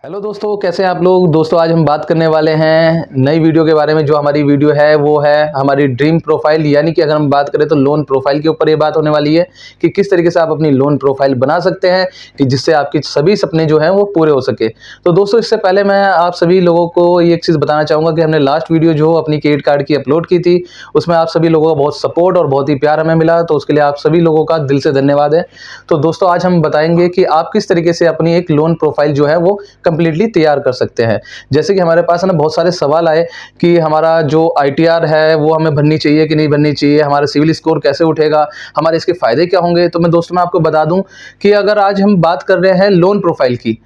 Hello दोस्तों, कैसे हैं आप लोग। दोस्तों आज हम बात करने वाले हैं नई वीडियो के बारे में। जो हमारी वीडियो है वो है हमारी ड्रीम प्रोफाइल, यानी कि अगर हम बात करें तो लोन प्रोफाइल के ऊपर ये बात होने वाली है कि किस तरीके से आप अपनी लोन प्रोफाइल बना सकते हैं कि जिससे आपके सभी सपने जो हैं वो पूरे हो सके। तो दोस्तों इससे पहले मैं आप सभी लोगों को ये एक चीज़ बताना चाहूँगा कि हमने लास्ट वीडियो जो अपनी क्रेडिट कार्ड की अपलोड की थी, उसमें आप सभी लोगों का बहुत सपोर्ट और बहुत ही प्यार हमें मिला, तो उसके लिए आप सभी लोगों का दिल से धन्यवाद है। तो दोस्तों आज हम बताएंगे कि आप किस तरीके से अपनी एक लोन प्रोफाइल जो है वो कंप्लीटली तैयार कर सकते हैं। जैसे कि हमारे पास है ना बहुत सारे सवाल आए कि हमारा जो आईटीआर है वो हमें भरनी चाहिए कि नहीं भरनी चाहिए, हमारा सिविल स्कोर कैसे उठेगा, हमारे इसके फायदे क्या होंगे। तो मैं आपको बता दूं कि अगर आज हम बात कर रहे हैं लोन प्रोफाइल की,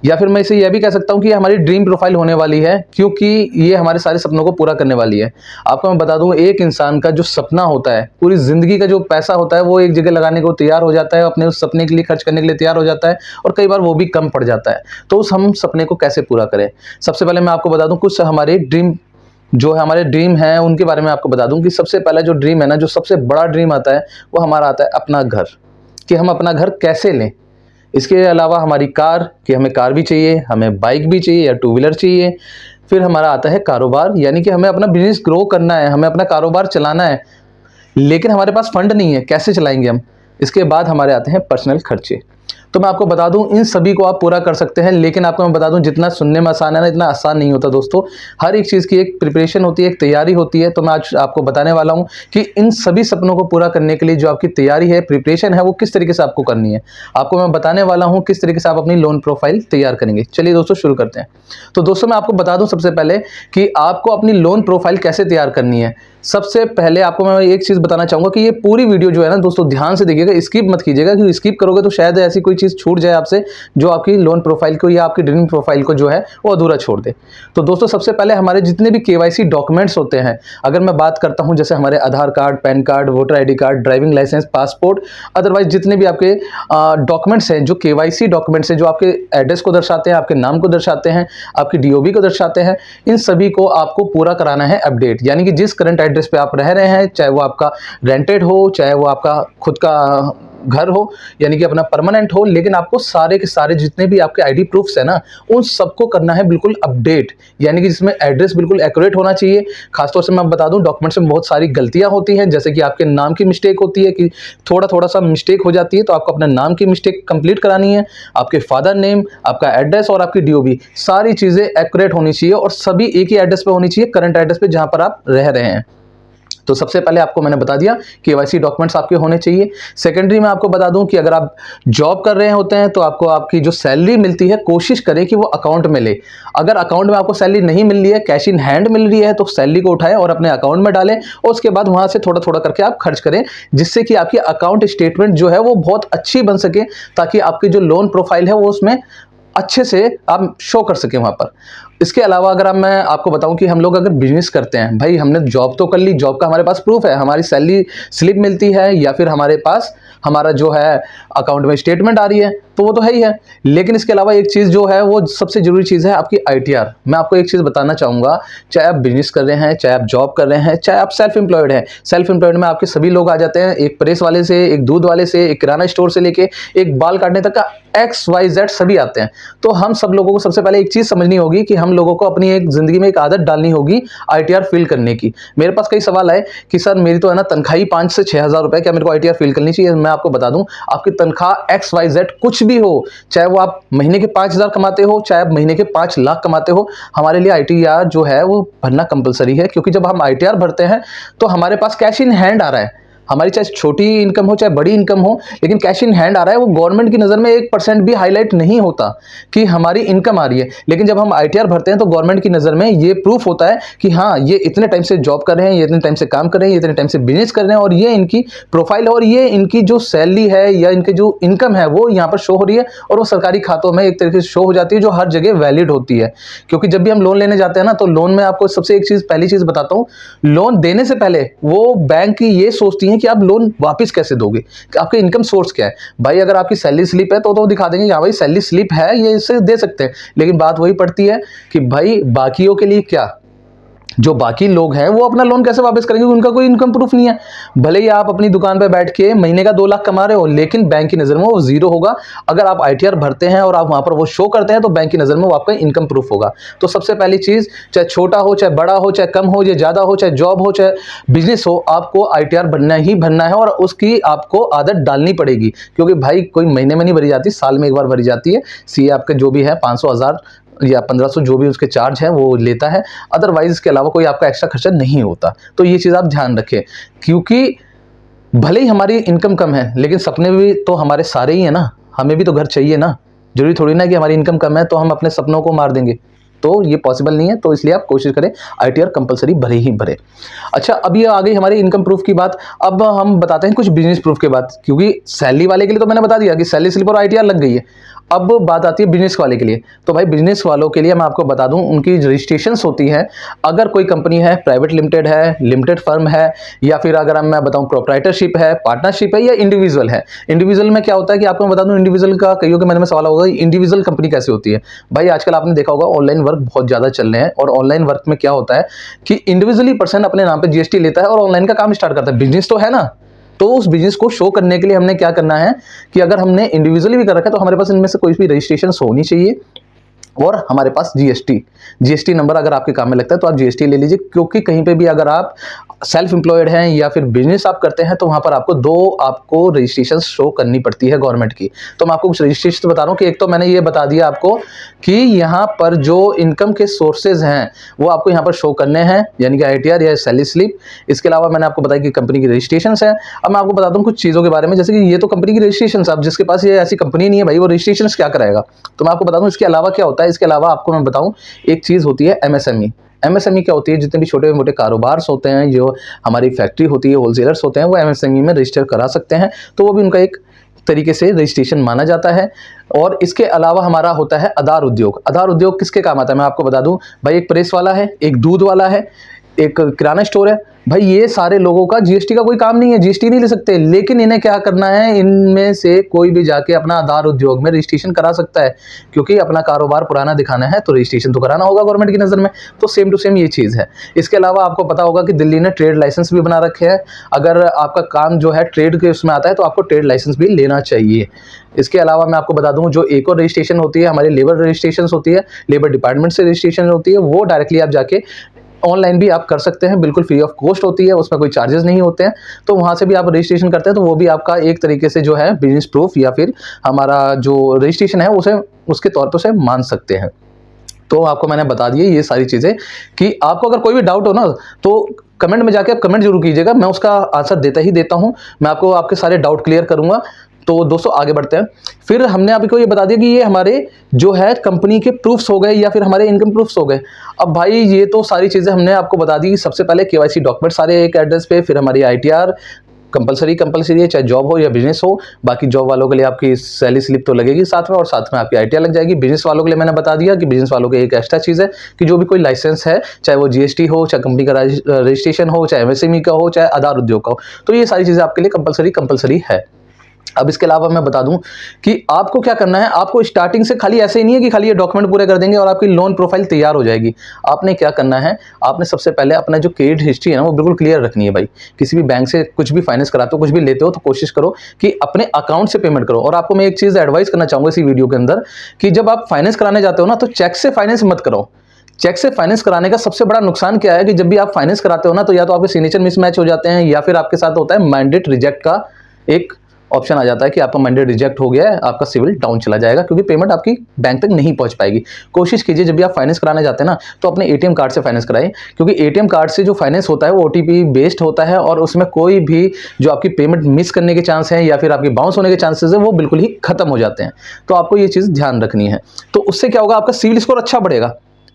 या फिर मैं इसे यह भी कह सकता हूं कि हमारी ड्रीम प्रोफाइल होने वाली है, क्योंकि ये हमारे सारे सपनों को पूरा करने वाली है। आपको मैं बता दूं, एक इंसान का जो सपना होता है, पूरी जिंदगी का जो पैसा होता है, वो एक जगह लगाने को तैयार हो जाता है, अपने उस सपने के लिए खर्च करने के लिए तैयार हो जाता है, और कई बार वो भी कम पड़ जाता है। तो उस हम सपने को कैसे पूरा करें, सबसे पहले मैं आपको बता दूं कुछ हमारे ड्रीम जो है हमारे ड्रीम है उनके बारे में आपको बता दूं कि सबसे पहला जो ड्रीम है ना, जो सबसे बड़ा ड्रीम आता है वो हमारा आता है अपना घर, कि हम अपना घर कैसे लें। इसके अलावा हमारी कार, कि हमें कार भी चाहिए, हमें बाइक भी चाहिए या टू व्हीलर चाहिए। फिर हमारा आता है कारोबार, यानी कि हमें अपना बिजनेस ग्रो करना है, हमें अपना कारोबार चलाना है, लेकिन हमारे पास फंड नहीं है, कैसे चलाएंगे हम। इसके बाद हमारे आते हैं पर्सनल खर्चे। तो मैं आपको बता दूं इन सभी को आप पूरा कर सकते हैं, लेकिन आपको मैं बता दूं जितना सुनने में आसान है ना, इतना आसान नहीं होता दोस्तों। हर एक चीज़ की एक प्रिपरेशन होती है, एक तैयारी होती है। तो मैं आज आपको बताने वाला हूं कि इन सभी सपनों को पूरा करने के लिए जो आपकी तैयारी है, प्रिपरेशन है, वो किस तरीके से आपको करनी है। आपको मैं बताने वाला हूँ किस तरीके से आप अपनी लोन प्रोफाइल तैयार करेंगे। चलिए दोस्तों शुरू करते हैं। तो दोस्तों मैं आपको बता दूं सबसे पहले कि आपको अपनी लोन प्रोफाइल कैसे तैयार करनी है। सबसे पहले आपको मैं एक चीज़ बताना चाहूँगा कि ये पूरी वीडियो जो है ना दोस्तों ध्यान से देखिएगा, स्किप मत कीजिएगा, क्योंकि स्किप करोगे तो शायद ऐसी कोई चीज़ छूट जाए आपसे जो आपकी लोन प्रोफाइल को या आपकी ड्रीम प्रोफाइल को जो है वो अधूरा छोड़ दे। तो दोस्तों सबसे पहले हमारे जितने भी केवाईसी डॉक्यूमेंट्स होते हैं, अगर मैं बात करता हूँ जैसे हमारे Aadhaar card, PAN card, voter ID card, driving licence, passport, otherwise जितने भी आपके डॉक्यूमेंट्स हैं, जो केवाईसी डॉक्यूमेंट्स हैं, जो आपके एड्रेस को दर्शाते हैं, आपके नाम को दर्शाते हैं, आपकी डीओबी को दर्शाते हैं, इन सभी को आपको पूरा कराना है अपडेट। यानी कि जिस करंट एड्रेस पे आप रह रहे हैं, चाहे वो आपका रेंटेड हो, चाहे वो आपका खुद का घर हो, यानी कि अपना परमानेंट हो, लेकिन आपको सारे के सारे जितने भी आपके आईडी प्रूफ्स है ना, उन सबको करना है बिल्कुल अपडेट। यानी कि जिसमें एड्रेस बिल्कुल एक्यूरेट होना चाहिए। खासतौर से मैं बता दूं डॉक्यूमेंट्स में बहुत सारी गलतियां होती हैं, जैसे कि आपके नाम की मिस्टेक होती है, कि थोड़ा सा मिस्टेक हो जाती है, तो आपको अपने नाम की मिस्टेक कंप्लीट करानी है। आपके फादर नेम, आपका एड्रेस और आपकी डीओबी, सारी चीज़ें एक्यूरेट होनी चाहिए, और सभी एक ही एड्रेस पे होनी चाहिए, करंट एड्रेस पे जहां पर आप रह रहे हैं। तो सबसे पहले आपको मैंने बता दिया केवाईसी डॉक्यूमेंट्स आपके होने चाहिए। सेकेंडरी में आपको बता दूं कि अगर आप जॉब कर रहे होते हैं तो आपको आपकी जो सैलरी मिलती है कोशिश करें कि वो अकाउंट में ले। अगर अकाउंट में आपको सैलरी नहीं मिल रही है, कैश इन हैंड मिल रही है, तो सैलरी को उठाएं और अपने अकाउंट में डालें, और उसके बाद वहां से थोड़ा थोड़ा करके आप खर्च करें, जिससे कि आपकी अकाउंट स्टेटमेंट जो है वो बहुत अच्छी बन सके, ताकि आपकी जो लोन प्रोफाइल है वो उसमें अच्छे से आप शो कर सकें वहाँ पर। इसके अलावा अगर मैं आपको बताऊं कि हम लोग अगर बिजनेस करते हैं, भाई हमने जॉब तो कर ली, जॉब का हमारे पास प्रूफ है, हमारी सैलरी स्लिप मिलती है, या फिर हमारे पास हमारा जो है अकाउंट में स्टेटमेंट आ रही है, तो वो तो है ही है। लेकिन इसके अलावा एक चीज़ जो है वो सबसे जरूरी चीज़ है आपकी आईटीआर। मैं आपको एक चीज़ बताना चाहूँगा, चाहे आप बिजनेस कर रहे हैं, चाहे आप जॉब कर रहे हैं, चाहे आप सेल्फ एम्प्लॉयड हैं। सेल्फ एम्प्लॉयड में आपके सभी लोग आ जाते हैं, एक प्रेस वाले से, एक दूध वाले से, एक किराना स्टोर से लेके एक बाल काटने तक का XYZ सभी आते हैं। तो हम सब लोगों को सबसे पहले एक चीज़ समझनी होगी कि हम लोगों को अपनी एक जिंदगी में एक आदत डालनी होगी आईटीआर फिल करने की। मेरे पास कई सवाल आए कि सर मेरी तो है ना तनख्वाही 5 से 6 हज़ार रुपए, क्या मेरे को आईटीआर फिल करनी चाहिए। मैं आपको बता दूं, आपकी तनख्वाह XYZ कुछ भी हो, चाहे वो आप महीने के 5,000 कमाते हो, चाहे आप महीने के 5 लाख कमाते हो, हमारे लिए आईटीआर जो है वो भरना कंपलसरी है। क्योंकि जब हम आईटीआर भरते हैं तो हमारे पास कैश इन हैंड आ रहा है। हमारी चाहे छोटी इनकम हो चाहे बड़ी इनकम हो, लेकिन कैश इन हैंड आ रहा है। वो गवर्नमेंट की नज़र में 1% भी हाईलाइट नहीं होता कि हमारी इनकम आ रही है। लेकिन जब हम आईटीआर भरते हैं तो गवर्नमेंट की नज़र में ये प्रूफ होता है कि हाँ ये इतने टाइम से जॉब कर रहे हैं, ये इतने टाइम से काम कर रहे हैं, ये इतने टाइम से बिजनेस कर रहे हैं, और ये इनकी प्रोफाइल है, और ये इनकी जो सैलरी है या इनकी जो इनकम है वो यहाँ पर शो हो रही है, और वो सरकारी खातों में एक तरीके से शो हो जाती है, जो हर जगह वैलिड होती है। क्योंकि जब भी हम लोन लेने जाते हैं ना, तो लोन में आपको सबसे एक चीज़, पहली चीज़ बताता हूँ, लोन देने से पहले वो बैंक की ये सोचती है कि आप लोन वापस कैसे दोगे, आपके इनकम सोर्स क्या है। भाई अगर आपकी सैलरी स्लिप है तो दिखा देंगे हाँ भाई सैलरी स्लिप है, ये इससे दे सकते हैं। लेकिन बात वही पड़ती है कि भाई बाकियों के लिए क्या, जो बाकी लोग हैं वो अपना लोन कैसे वापस करेंगे, उनका कोई इनकम प्रूफ नहीं है। भले ही आप अपनी दुकान पे बैठ के महीने का 2 लाख कमा रहे हो, लेकिन बैंक की नज़र में वो जीरो होगा। अगर आप ITR भरते हैं और आप वहाँ पर वो शो करते हैं तो बैंक की नज़र में वो आपका इनकम प्रूफ होगा। तो सबसे पहली चीज़, चाहे छोटा हो, चाहे बड़ा हो, चाहे कम हो, या ज़्यादा हो, चाहे जॉब हो, चाहे बिजनेस हो, आपको ITR भरना ही भरना है और उसकी आपको आदत डालनी पड़ेगी। क्योंकि भाई कोई महीने में नहीं भरी जाती, साल में एक बार भरी जाती है। CA आपके जो भी है 500, 1000 या 1500 जो भी उसके चार्ज है वो लेता है। अदरवाइज इसके अलावा कोई आपका एक्स्ट्रा खर्चा नहीं होता। तो ये चीज़ आप ध्यान रखें, क्योंकि भले ही हमारी इनकम कम है लेकिन सपने भी तो हमारे सारे ही है ना, हमें भी तो घर चाहिए ना। जरूरी थोड़ी ना कि हमारी इनकम कम है तो हम अपने सपनों को मार देंगे, तो ये पॉसिबल नहीं है। तो इसलिए आप कोशिश करें ITR कंपलसरी भरे ही भरे। अच्छा, अब ये आ गई हमारी इनकम प्रूफ की बात। अब हम बताते हैं कुछ बिजनेस प्रूफ के बात, क्योंकि सैलरी वाले के लिए तो मैंने बता दिया कि सैलरी स्लिप और ITR लग गई है। अब बात आती है बिजनेस वाले के लिए। तो भाई बिजनेस वालों के लिए मैं आपको बता दूं, उनकी रजिस्ट्रेशंस होती हैं। अगर कोई कंपनी है, प्राइवेट लिमिटेड है, लिमिटेड फर्म है, या फिर अगर मैं बताऊं प्रोप्राइटरशिप है, पार्टनरशिप है, या इंडिविजुअल है। इंडिविजुअल में क्या होता है कि आपको मैं बता दूं, इंडिविजुअल का कईयों के मन में सवाल होगा, इंडिविजुअल कंपनी कैसे होती है। भाई आजकल आपने देखा होगा ऑनलाइन वर्क बहुत ज़्यादा चल रहे हैं, और ऑनलाइन वर्क में क्या होता है कि इंडिविजुअली पर्सन अपने नाम पर GST लेता है और ऑनलाइन का काम स्टार्ट करता है। बिजनेस तो है ना, तो उस बिजनेस को शो करने के लिए हमने क्या करना है कि अगर हमने इंडिविजुअली भी कर रखा है तो हमारे पास इनमें से कोई भी रजिस्ट्रेशन होनी चाहिए, और हमारे पास GST नंबर अगर आपके काम में लगता है तो आप GST ले लीजिए। क्योंकि कहीं पे भी अगर आप सेल्फ एम्प्लॉयड हैं या फिर बिजनेस आप करते हैं तो वहाँ पर आपको रजिस्ट्रेशन शो करनी पड़ती है गवर्नमेंट की। तो मैं आपको कुछ रजिस्ट्रेशन बता रहा हूँ कि एक तो मैंने ये बता दिया आपको कि यहाँ पर जो इनकम के सोर्सेज हैं वो आपको यहाँ पर शो करने हैं, यानी कि ITR या सैलरी स्लिप। इसके अलावा मैंने आपको बताया कि कंपनी की रजिस्ट्रेशन है। अब मैं आपको बताता हूँ कुछ चीज़ों के बारे में, जैसे कि ये तो कंपनी की रजिस्ट्रेशन, अब जिसके पास ये ऐसी कंपनी नहीं है भाई वो रजिस्ट्रेशन क्या कराएगा। तो मैं आपको बता दूँ इसके अलावा क्या होता है। इसके अलावा आपको मैं बताऊँ एक चीज़ होती है MSME क्या होती है, जितने भी छोटे मोटे कारोबार होते हैं, जो हमारी फैक्ट्री होती है, होलसेलर्स होते हैं, वो MSME में रजिस्टर करा सकते हैं। तो वो भी उनका एक तरीके से रजिस्ट्रेशन माना जाता है। और इसके अलावा हमारा होता है आधार उद्योग। आधार उद्योग किसके काम आता है मैं आपको बता दूं भाई, एक प्रेस वाला है, एक दूध वाला है, एक किराना स्टोर है। भाई ये सारे लोगों का GST का कोई काम नहीं है, GST नहीं ले सकते, लेकिन इन्हें क्या करना है, इनमें से कोई भी जाके अपना आधार उद्योग में रजिस्ट्रेशन करा सकता है, क्योंकि अपना कारोबार पुराना दिखाना है तो रजिस्ट्रेशन तो कराना होगा गवर्नमेंट की नज़र में। तो सेम टू सेम ये चीज़ है। इसके अलावा आपको पता होगा कि दिल्ली ने ट्रेड लाइसेंस भी बना रखे हैं। अगर आपका काम जो है ट्रेड के उसमें आता है तो आपको ट्रेड लाइसेंस भी लेना चाहिए। इसके अलावा मैं आपको बता दूं, जो एक और रजिस्ट्रेशन होती है हमारी लेबर रजिस्ट्रेशन होती है, लेबर डिपार्टमेंट से रजिस्ट्रेशन होती है, वो डायरेक्टली आप जाके ऑनलाइन भी आप कर सकते हैं, बिल्कुल फ्री ऑफ कॉस्ट होती है, उसमें कोई चार्जेस नहीं होते हैं। तो वहाँ से भी आप रजिस्ट्रेशन करते हैं तो वो भी आपका एक तरीके से जो है बिजनेस प्रूफ या फिर हमारा जो रजिस्ट्रेशन है उसे उसके तौर पर उसे मान सकते हैं। तो आपको मैंने बता दिए ये सारी चीज़ें कि आपको अगर कोई भी डाउट हो ना तो कमेंट में जाके आप कमेंट जरूर कीजिएगा, मैं उसका आंसर देता हूँ। मैं आपको आपके सारे डाउट क्लियर करूँगा। तो दोस्तों आगे बढ़ते हैं। फिर हमने आपको ये बता दिया कि ये हमारे जो है कंपनी के प्रूफ्स हो गए या फिर हमारे इनकम प्रूफ्स हो गए। अब भाई ये तो सारी चीज़ें हमने आपको बता दी। सबसे पहले KYC डॉक्यूमेंट सारे एक एड्रेस पे, फिर हमारी ITR कंपलसरी है, चाहे जॉब हो या बिजनेस हो। बाकी जॉब वालों के लिए आपकी सैलरी स्लिप तो लगेगी साथ में, और साथ में आपकी ITR लग जाएगी। बिजनेस वालों के लिए मैंने बता दिया कि बिजनेस वालों के एक एक्स्ट्रा चीज़ है कि जो भी कोई लाइसेंस है, चाहे वो GST हो, चाहे कंपनी का रजिस्ट्रेशन हो, चाहे MSME का हो, चाहे आधार उद्योग का हो, तो ये सारी चीज़ें आपके लिए कंपलसरी है। अब इसके अलावा मैं बता दूं कि आपको क्या करना है। आपको स्टार्टिंग से खाली ऐसे ही नहीं है कि खाली ये डॉक्यूमेंट पूरे कर देंगे और आपकी लोन प्रोफाइल तैयार हो जाएगी। आपने क्या करना है, आपने सबसे पहले अपना जो क्रेडिट हिस्ट्री है ना वो बिल्कुल क्लियर रखनी है भाई। किसी भी बैंक से कुछ भी फाइनेंस कराते हो, कुछ भी लेते हो, तो कोशिश करो कि अपने अकाउंट से पेमेंट करो। और आपको मैं एक चीज़ एडवाइस करना चाहूँगा इसी वीडियो के अंदर कि जब आप फाइनेंस कराने जाते हो ना तो चेक से फाइनेंस मत करो। चेक से फाइनेंस कराने का सबसे बड़ा नुकसान क्या है कि जब भी आप फाइनेंस कराते हो ना तो या तो आपके सिग्नेचर मिसमैच हो जाते हैं, या फिर आपके साथ होता है मैंडेट रिजेक्ट का एक ऑप्शन आ जाता है कि आपका मैंडेट रिजेक्ट हो गया है, आपका सिविल डाउन चला जाएगा, क्योंकि पेमेंट आपकी बैंक तक नहीं पहुंच पाएगी। कोशिश कीजिए जब भी आप फाइनेंस कराने जाते हैं ना तो अपने ATM कार्ड से फाइनेंस कराएं, क्योंकि ATM कार्ड से जो फाइनेंस होता है वो OTP बेस्ड होता है, और उसमें कोई भी जो आपकी पेमेंट मिस करने के चांस हैं या फिर आपकी बाउंस होने के चांसेस है वो बिल्कुल ही खत्म हो जाते हैं। तो आपको ये चीज़ ध्यान रखनी है। तो उससे क्या होगा, आपका सिविल स्कोर अच्छा बढ़ेगा।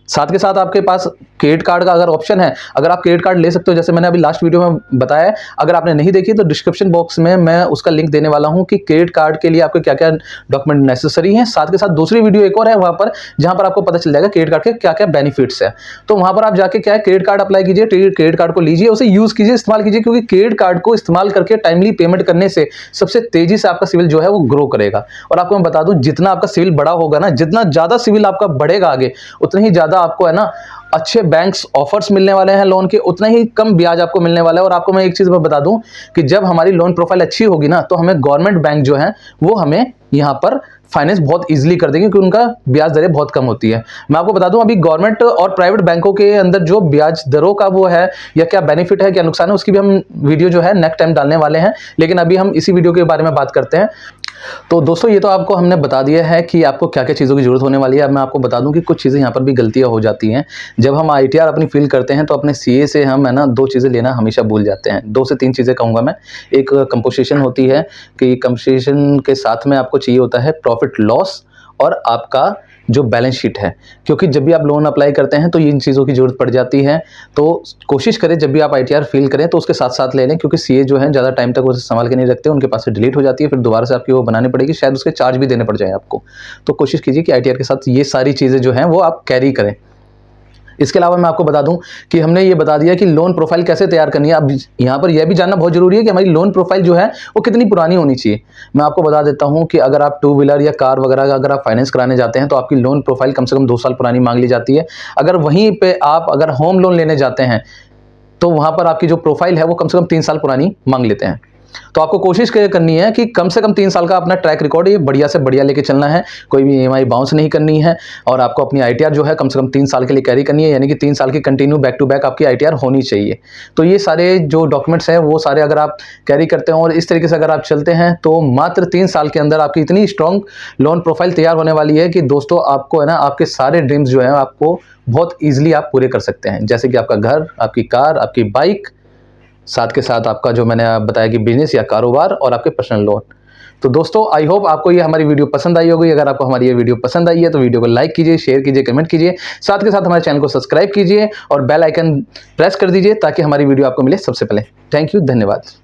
साथ के साथ आपके पास क्रेडिट कार्ड का अगर ऑप्शन है, अगर आप क्रेडिट कार्ड ले सकते हो, जैसे मैंने अभी लास्ट वीडियो में बताया है, अगर आपने नहीं देखी तो डिस्क्रिप्शन बॉक्स में मैं उसका लिंक देने वाला हूं कि क्रेडिट कार्ड के लिए आपके क्या क्या डॉक्यूमेंट नेसेसरी हैं। साथ के साथ दूसरी वीडियो एक और है वहां पर, जहां पर आपको पता चल जाएगा क्रेडिट कार्ड के क्या क्या बेनिफिट्स है। तो वहां पर आप जाके क्या है, क्रेडिट कार्ड अप्लाई कीजिए, क्रेडिट कार्ड को लीजिए, उसे यूज कीजिए, इस्तेमाल कीजिए, क्योंकि क्रेडिट कार्ड को इस्तेमाल करके टाइमली पेमेंट करने से सबसे तेजी से आपका सिविल जो है वो ग्रो करेगा। और आपको मैं बता दूं, जितना आपका सिविल बड़ा होगा ना, जितना ज्यादा सिविल आपका बढ़ेगा आगे, उतना ही ज्यादा आपको है ना अच्छे बैंक्स ऑफर्स मिलने वाले हैं लोन के, उतना ही कम ब्याज आपको मिलने वाला है। और आपको मैं एक चीज़ बता दूं कि जब हमारी लोन प्रोफाइल अच्छी होगी ना, तो हमें गवर्नमेंट बैंक जो है वो हमें यहाँ पर फाइनेंस बहुत इजीली कर देंगे, क्योंकि उनका ब्याज दरें बहुत कम होती है। मैं आपको बता दूं अभी गवर्नमेंट और प्राइवेट बैंकों के अंदर जो ब्याज दरों का वो है, या क्या बेनिफिट है क्या नुकसान है, उसकी भी हम वीडियो जो है नेक्स्ट टाइम डालने वाले हैं। लेकिन अभी हम इसी वीडियो के बारे में बात करते हैं। तो दोस्तों ये तो आपको हमने बता दिया है कि आपको क्या क्या चीज़ों की ज़रूरत होने वाली है। अब मैं आपको बता दूं कि कुछ चीज़ें यहाँ पर भी गलतियाँ हो जाती हैं। जब हम ITR अपनी फिल करते हैं तो अपने CA से हम है ना 2 चीज़ें लेना हमेशा भूल जाते हैं। 2 से 3 चीज़ें कहूँगा मैं। एक कंपोजिशन होती है कि कंपोजिशन के साथ में आपको चाहिए होता है प्रॉफिट लॉस और आपका जो बैलेंस शीट है, क्योंकि जब भी आप लोन अप्लाई करते हैं तो इन चीज़ों की ज़रूरत पड़ जाती है। तो कोशिश करें जब भी आप ITR फिल करें तो उसके साथ साथ ले लें, क्योंकि CA जो है ज़्यादा टाइम तक वो संभाल के नहीं रखते, उनके पास से डिलीट हो जाती है, फिर दोबारा से आपकी वो बनानी पड़ेगी, शायद उसके चार्ज भी देने पड़ जाए आपको। तो कोशिश कीजिए कि ITR के साथ ये सारी चीज़ें जो हैं वो आप कैरी करें। इसके अलावा मैं आपको बता दूं कि हमने ये बता दिया कि लोन प्रोफाइल कैसे तैयार करनी है। अब यहाँ पर यह भी जानना बहुत जरूरी है कि हमारी लोन प्रोफाइल जो है वो कितनी पुरानी होनी चाहिए। मैं आपको बता देता हूं कि अगर आप 2 व्हीलर या कार वगैरह का अगर आप फाइनेंस कराने जाते हैं तो आपकी लोन प्रोफाइल कम से कम 2 साल पुरानी मांग ली जाती है। अगर वहीं पे आप अगर होम लोन लेने जाते हैं तो वहां पर आपकी जो प्रोफाइल है वो कम से कम 3 साल पुरानी मांग लेते हैं। तो आपको कोशिश करनी है कि कम से कम 3 साल का अपना ट्रैक रिकॉर्ड ये बढ़िया से बढ़िया लेके चलना है, कोई भी EMI बाउंस नहीं करनी है, और आपको अपनी ITR जो है कम से कम 3 साल के लिए कैरी करनी है, यानी कि 3 साल की कंटिन्यू बैक टू बैक आपकी ITR होनी चाहिए। तो ये सारे जो डॉक्यूमेंट्स हैं वो सारे अगर आप कैरी करते हैं और इस तरीके से अगर आप चलते हैं तो मात्र 3 साल के अंदर आपकी इतनी स्ट्रॉन्ग लोन प्रोफाइल तैयार होने वाली है कि दोस्तों आपको है ना आपके सारे ड्रीम्स जो है आपको बहुत ईजिली आप पूरे कर सकते हैं। जैसे कि आपका घर, आपकी कार, आपकी बाइक, साथ के साथ आपका जो मैंने बताया कि बिजनेस या कारोबार और आपके पर्सनल लोन। तो दोस्तों आई होप आपको ये हमारी वीडियो पसंद आई होगी। अगर आपको हमारी ये वीडियो पसंद आई है तो वीडियो को लाइक कीजिए, शेयर कीजिए, कमेंट कीजिए, साथ के साथ हमारे चैनल को सब्सक्राइब कीजिए और बेल आइकन प्रेस कर दीजिए ताकि हमारी वीडियो आपको मिले सबसे पहले। थैंक यू, धन्यवाद।